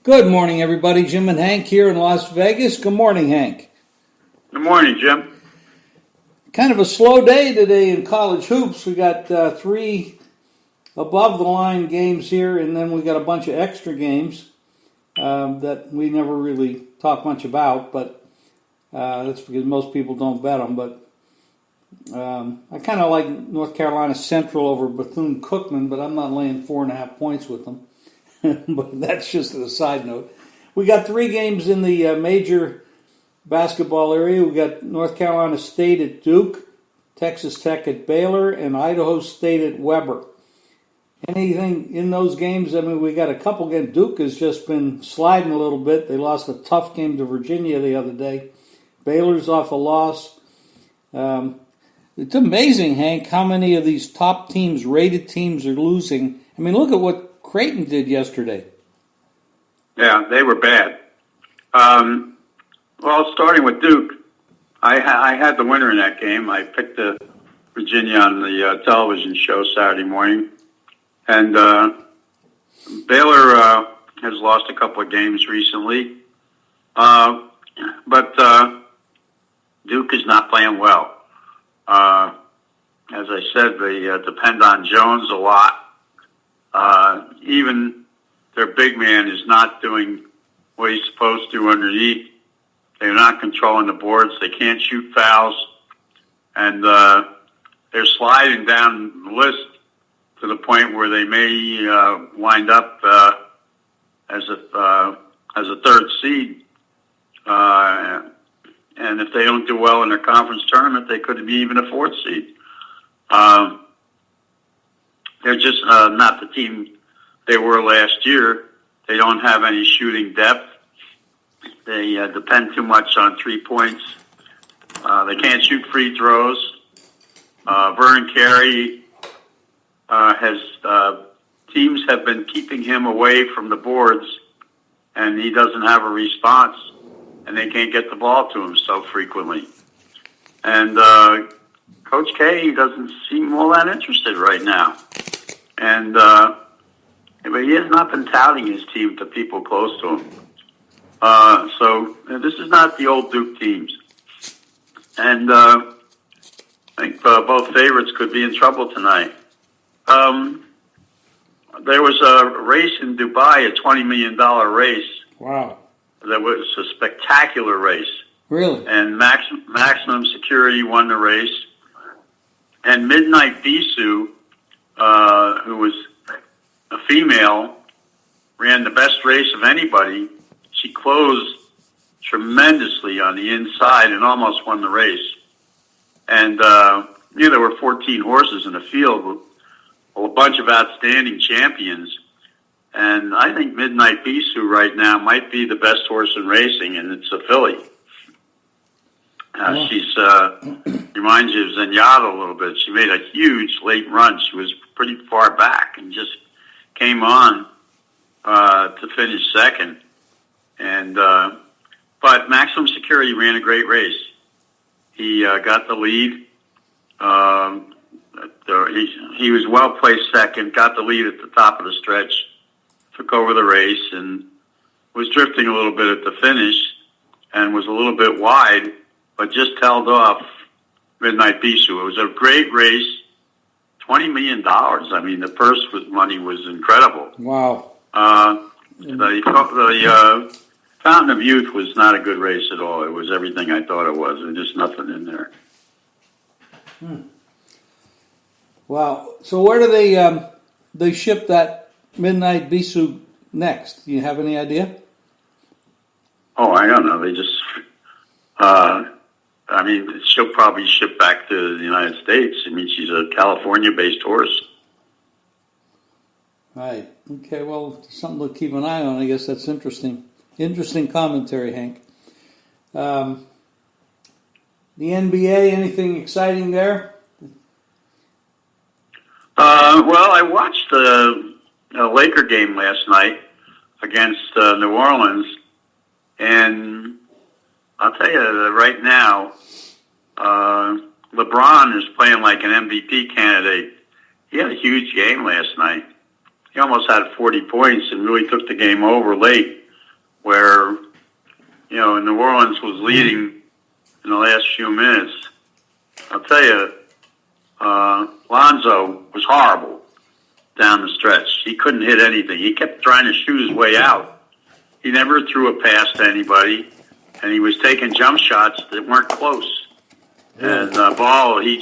Good morning, everybody. Jim and Hank here in Las Vegas. Good morning, Hank. Good morning, Jim. Kind of a slow day today in college hoops. We got 3 above-the-line games here, and then we got a bunch of extra games that we never really talk much about, but that's because most people don't bet them. But I kind of like North Carolina Central over Bethune-Cookman, but I'm not laying 4.5 points with them. But that's just a side note. We got 3 games in the major basketball area. We got North Carolina State at Duke, Texas Tech at Baylor, and Idaho State at Weber. Anything in those games? I mean, we got a couple games. Duke has just been sliding a little bit. They lost a tough game to Virginia the other day. Baylor's off a loss. It's amazing, Hank, how many of these top teams, rated teams, are losing. I mean, look at what Creighton did yesterday. Yeah, they were bad. Well, starting with Duke, I had the winner in that game. I picked Virginia on the television show Saturday morning. And Baylor has lost a couple of games recently. But Duke is not playing well. As I said, they depend on Jones a lot. Even their big man is not doing what he's supposed to underneath. They're not controlling the boards. They can't shoot fouls. And they're sliding down the list to the point where they may wind up as a third seed. And if they don't do well in their conference tournament, they could be even a 4th seed. They're just not the team they were last year. They don't have any shooting depth. They depend too much on 3 points. They can't shoot free throws. Vernon Carey teams have been keeping him away from the boards, and he doesn't have a response, and they can't get the ball to him so frequently. And Coach K doesn't seem all that interested right now. And but he has not been touting his team to people close to him. So this is not the old Duke teams. And I think both favorites could be in trouble tonight. There was a race in Dubai, a $20 million race. Wow. That was a spectacular race. Really? And Maximum Security won the race. And Midnight Bisou, who was a female, ran the best race of anybody. She closed tremendously on the inside and almost won the race. And there were 14 horses in the field with a bunch of outstanding champions. And I think Midnight Bisou right now might be the best horse in racing, and it's a filly. She's reminds you of Zenyatta a little bit. She made a huge late run. She was pretty far back and just came on to finish second. And but Maximum Security ran a great race. He got the lead. He was well placed second. Got the lead at the top of the stretch. Took over the race and was drifting a little bit at the finish and was a little bit wide, but just held off Midnight Bisou. It was a great race. $20 million. I mean, the purse money was incredible. Wow. The Fountain of Youth was not a good race at all. It was everything I thought it was. There's just nothing in there. Wow. So where do they ship that Midnight Bisou next? Do you have any idea? Oh, I don't know. They just, she'll probably ship back to the United States. I mean, she's a California-based horse. Right. Okay, well, something to keep an eye on. I guess that's interesting. Interesting commentary, Hank. The NBA, anything exciting there? Well, I watched the Laker game last night against New Orleans, and I'll tell you right now, LeBron is playing like an MVP candidate. He had a huge game last night. He almost had 40 points and really took the game over late. where, New Orleans was leading in the last few minutes. I'll tell you, Lonzo was horrible down the stretch. He couldn't hit anything. He kept trying to shoot his way out. He never threw a pass to anybody, and he was taking jump shots that weren't close. And Ball, he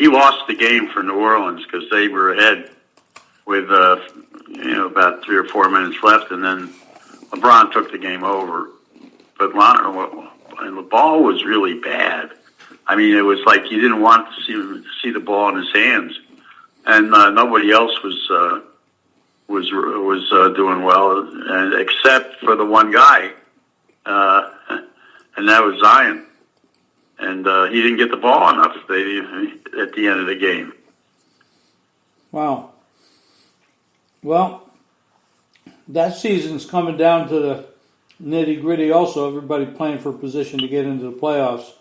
lost the game for New Orleans because they were ahead with about 3 or 4 minutes left, and then LeBron took the game over. But the Ball was really bad. I mean, it was like you didn't want to see the ball in his hands, and nobody else was doing well, and except for the one guy, and that was Zion. And he didn't get the ball enough at the end of the game. Wow. Well, that season's coming down to the nitty-gritty also. Everybody playing for a position to get into the playoffs.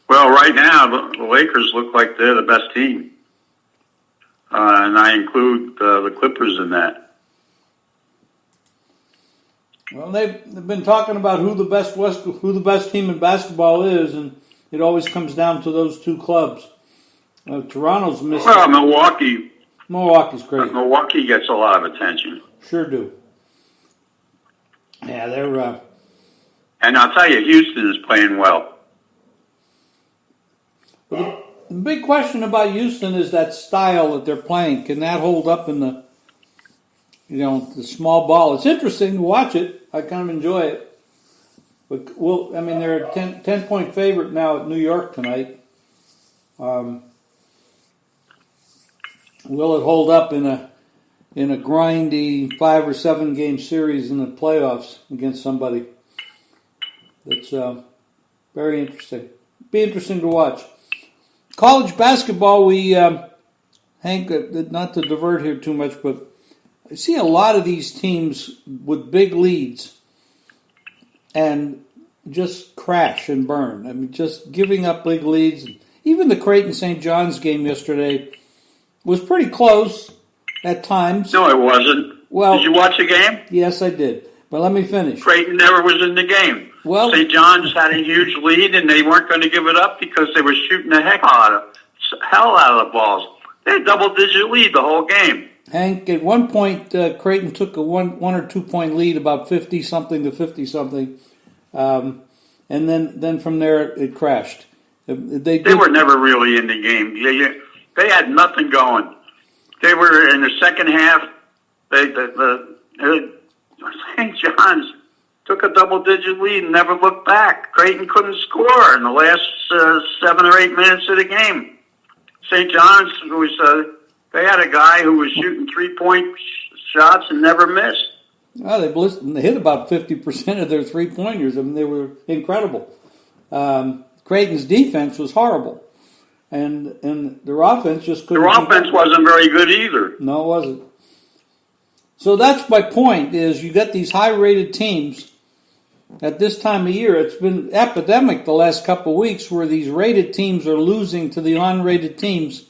Well, right now, the Lakers look like they're the best team. And I include the Clippers in that. Well, they've been talking about who the best team in basketball is, and it always comes down to those two clubs. Toronto's missing. Well, Milwaukee. Milwaukee's great. Milwaukee gets a lot of attention. Sure do. Yeah, they're. And I'll tell you, Houston is playing well. The big question about Houston is that style that they're playing. Can that hold up in the small ball? It's interesting to watch it. I kind of enjoy it. But they're a 10-point favorite now at New York tonight. Will it hold up in a grindy 5 or 7 game series in the playoffs against somebody? That's very interesting. Be interesting to watch. College basketball, Hank, not to divert here too much, but I see a lot of these teams with big leads and just crash and burn. I mean, just giving up big leads. Even the Creighton-St. John's game yesterday was pretty close at times. No, it wasn't. Well, did you watch the game? Yes, I did. But let me finish. Creighton never was in the game. Well, St. John's had a huge lead, and they weren't going to give it up because they were shooting the hell out of the balls. They had a double-digit lead the whole game. Hank, at one point, Creighton took a 1 or 2 point lead, about 50-something to 50-something, and then from there it crashed. They were never really in the game. They had nothing going. They were in the second half. St. John's took a double-digit lead and never looked back. Creighton couldn't score in the last 7 or 8 minutes of the game. St. John's they had a guy who was shooting 3-point shots and never missed. Well, they hit about 50% of their 3-pointers. I mean, they were incredible. Creighton's defense was horrible, and their offense just couldn't. Their offense wasn't very good either. No, it wasn't. So that's my point, is you got these high-rated teams at this time of year. It's been epidemic the last couple of weeks where these rated teams are losing to the unrated teams,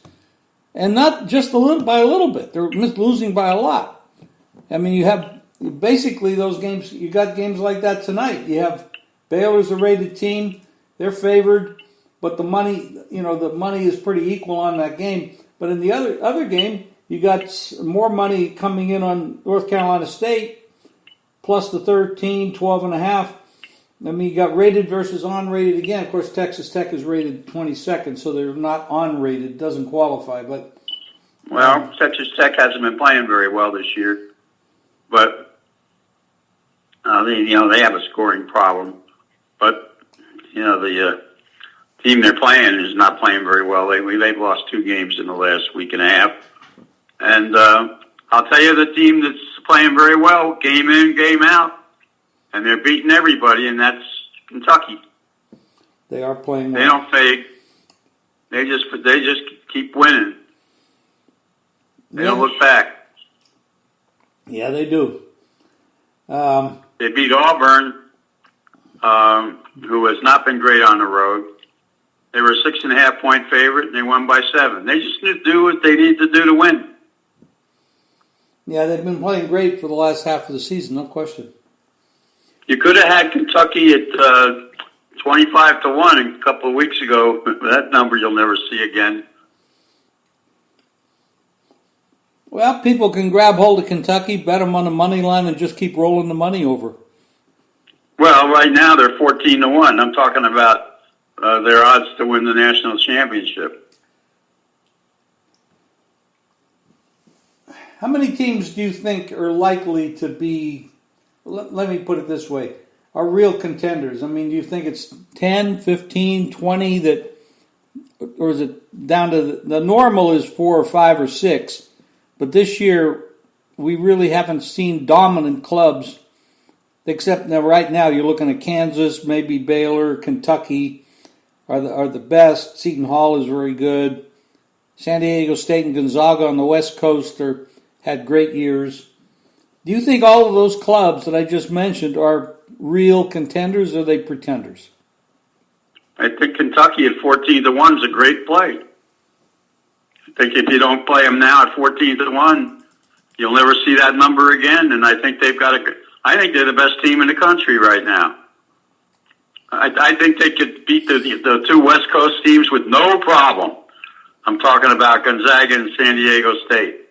and not just by a little bit. They're losing by a lot. I mean, you have basically those games. You got games like that tonight. You have Baylor's a rated team. They're favored, but the money is pretty equal on that game. But in the other game, you got more money coming in on North Carolina State, plus the 12.5. I mean, you got rated versus unrated again. Of course, Texas Tech is rated 22nd, so they're not unrated, doesn't qualify. But Texas Tech hasn't been playing very well this year, but they have a scoring problem. But the team they're playing is not playing very well lately. They've lost 2 games in the last week and a half. And I'll tell you, the team that's playing very well, game in, game out, and they're beating everybody, and that's Kentucky. They are playing well. They don't fade. They just keep winning. They don't look back. Yeah, they do. They beat Auburn, who has not been great on the road. They were a 6.5 point favorite, and they won by 7. They just need to do what they need to do to win. Yeah, they've been playing great for the last half of the season, no question. You could have had Kentucky at 25-1 a couple of weeks ago. That number you'll never see again. Well, people can grab hold of Kentucky, bet them on the money line, and just keep rolling the money over. Well, right now they're 14-1. I'm talking about their odds to win the national championship. How many teams do you think are likely to be, let me put it this way, are real contenders? I mean, do you think it's 10, 15, 20 that, or is it down to the normal is 4 or 5 or 6, but this year we really haven't seen dominant clubs, except now right now you're looking at Kansas, maybe Baylor, Kentucky are the best. Seton Hall is very good. San Diego State and Gonzaga on the West Coast had great years. Do you think all of those clubs that I just mentioned are real contenders, or are they pretenders? I think Kentucky at 14-1 is a great play. I think if you don't play them now at 14-1, you'll never see that number again. And I think they've got I think they're the best team in the country right now. I think they could beat the two West Coast teams with no problem. I'm talking about Gonzaga and San Diego State.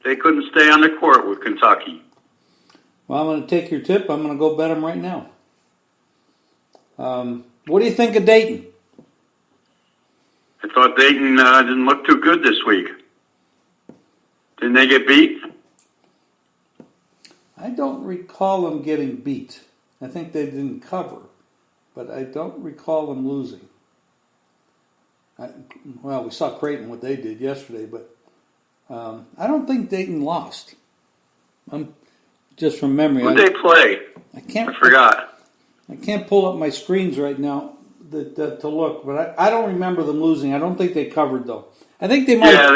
They couldn't stay on the court with Kentucky. Well, I'm going to take your tip. I'm going to go bet them right now. What do you think of Dayton? I thought Dayton didn't look too good this week. Didn't they get beat? I don't recall them getting beat. I think they didn't cover, but I don't recall them losing. Well, we saw Creighton, what they did yesterday, but I don't think Dayton lost. Just from memory. Who'd they play? I forgot. I can't pull up my screens right now to look, but I don't remember them losing. I don't think they covered though. I think they might. Yeah,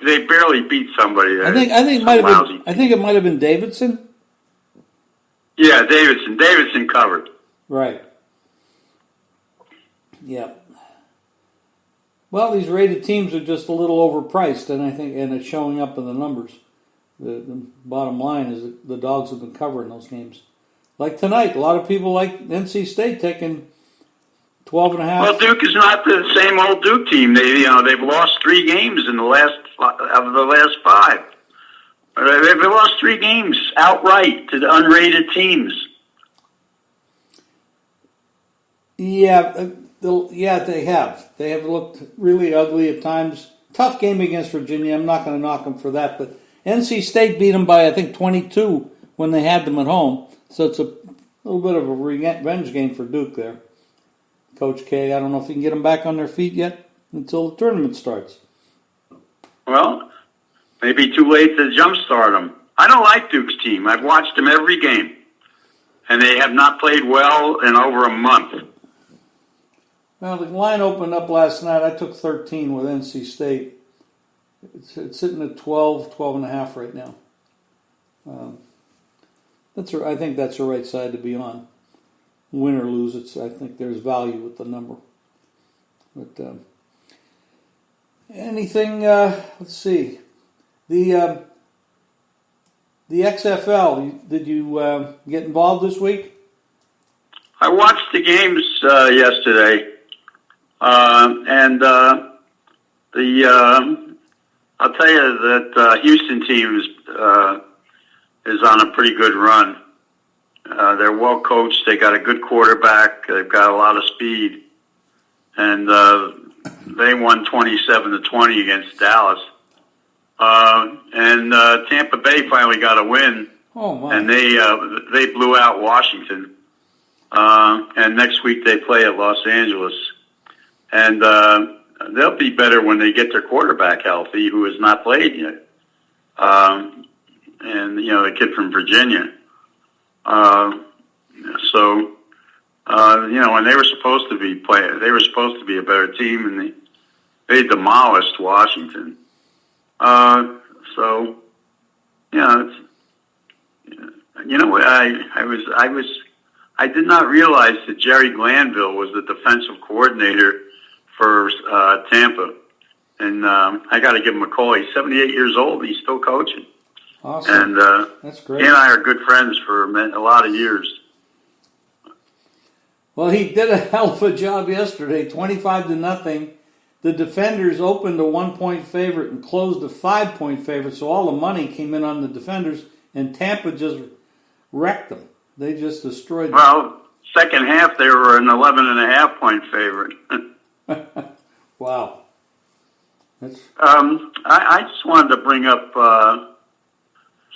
they barely beat somebody. I think it might have been. I think it might have been Davidson. Yeah, Davidson. Davidson covered. Right. Yeah. Well, these rated teams are just a little overpriced, and I think, and it's showing up in the numbers. The bottom line is that the dogs have been covering those games. Like tonight, a lot of people like NC State taking 12.5. Well, Duke is not the same old Duke team. They've lost 3 games in the last 5. They've lost 3 games outright to the unrated teams. Yeah, they have. They have looked really ugly at times. Tough game against Virginia. I'm not going to knock them for that, but NC State beat them by, I think, 22 when they had them at home. So it's a little bit of a revenge game for Duke there. Coach K, I don't know if he can get them back on their feet yet until the tournament starts. Well, maybe too late to jumpstart them. I don't like Duke's team. I've watched them every game, and they have not played well in over a month. Well, the line opened up last night. I took 13 with NC State. It's sitting at 12.5 right now. I think that's the right side to be on. Win or lose, I think there's value with the number. But anything? Let's see. The XFL. Did you get involved this week? I watched the games yesterday, and I'll tell you that Houston team is on a pretty good run. They're well coached. They got a good quarterback. They've got a lot of speed, and they won 27-20 against Dallas. And Tampa Bay finally got a win. Oh my! And they blew out Washington. And next week they play at Los Angeles, and they'll be better when they get their quarterback healthy, who has not played yet. And the kid from Virginia. When they were supposed to be they were supposed to be a better team, and they demolished Washington. I did not realize that Jerry Glanville was the defensive coordinator for Tampa, and I got to give him a call. He's 78 years old. He's still coaching. Awesome. And That's great. he and I are good friends for a lot of years. Well, he did a hell of a job yesterday, 25-0. The Defenders opened a 1-point favorite and closed a 5-point favorite, so all the money came in on the Defenders, and Tampa just wrecked them. They just destroyed them. Well, second half they were an 11.5-point favorite. Wow. That's... I just wanted to bring up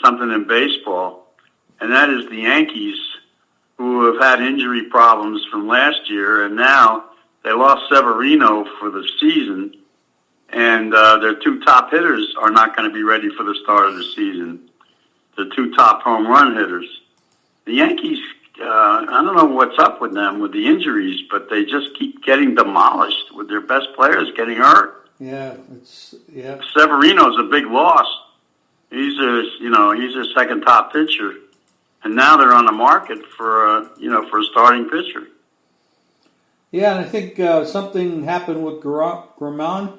something in baseball, and that is the Yankees, who have had injury problems from last year, and now they lost Severino for the season, and their two top hitters are not going to be ready for the start of the season. The two top home run hitters. The Yankees, I don't know what's up with them with the injuries, but they just keep getting demolished with their best players getting hurt. Yeah. Severino's a big loss. He's a second top pitcher. And now they're on the market for a starting pitcher. Yeah, and I think something happened with Graman.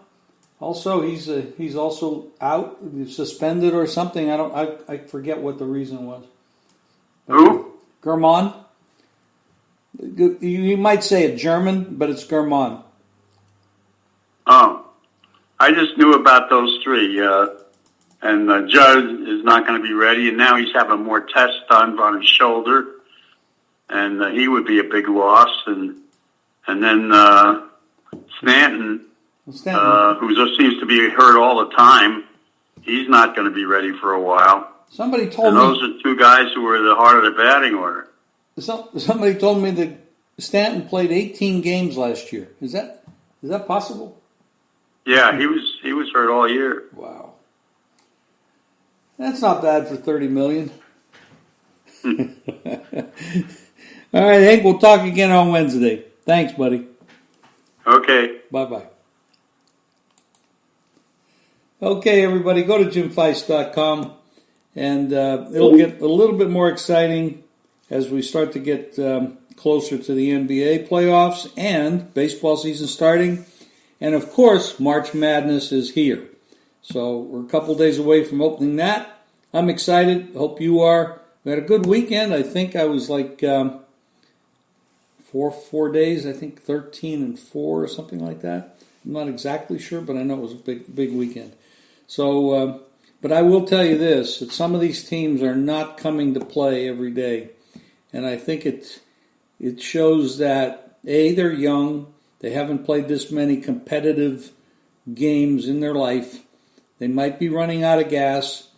Also, he's also out, suspended or something. I forget what the reason was. Who? Graman. You might say it German, but it's Graman. Oh, I just knew about those three. And Judd is not going to be ready, and now he's having more tests done on his shoulder, and he would be a big loss. And then Stanton, who just seems to be hurt all the time, he's not going to be ready for a while. Somebody told me those are two guys who were the heart of the batting order. Somebody told me that Stanton played 18 games last year. Is that possible? Yeah, he was hurt all year. Wow. That's not bad for $30 million. All right, Hank, we'll talk again on Wednesday. Thanks, buddy. Okay. Bye-bye. Okay, everybody, go to jimfeist.com, and it'll get a little bit more exciting as we start to get closer to the NBA playoffs and baseball season starting. And, of course, March Madness is here. So we're a couple days away from opening that. I'm excited. Hope you are. We had a good weekend. I think I was like 4 days. I think 13-4 or something like that. I'm not exactly sure, but I know it was a big weekend. So, but I will tell you this: that some of these teams are not coming to play every day, and I think it shows that they're young. They haven't played this many competitive games in their life. They might be running out of gas.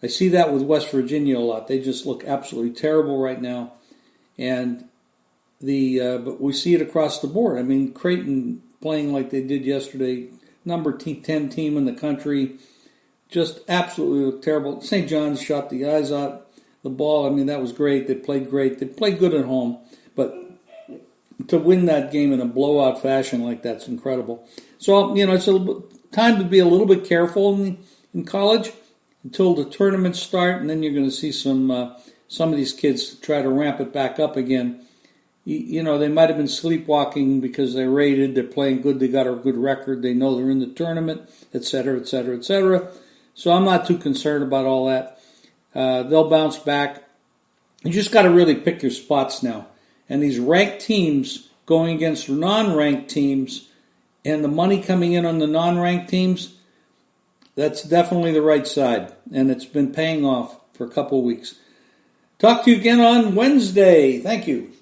I see that with West Virginia a lot. They just look absolutely terrible right now. And but we see it across the board. I mean, Creighton playing like they did yesterday, number 10 team in the country, just absolutely looked terrible. St. John's shot the eyes out the ball. I mean, that was great. They played great. They played good at home. But to win that game in a blowout fashion like that's incredible. So, it's time to be a little bit careful in college until the tournaments start, and then you're going to see some of these kids try to ramp it back up again. They might have been sleepwalking because they're rated, they're playing good, they got a good record, they know they're in the tournament, et cetera, et cetera, et cetera. So I'm not too concerned about all that. They'll bounce back. You just got to really pick your spots now. And these ranked teams going against non-ranked teams, and the money coming in on the non-ranked teams, that's definitely the right side. And it's been paying off for a couple of weeks. Talk to you again on Wednesday. Thank you.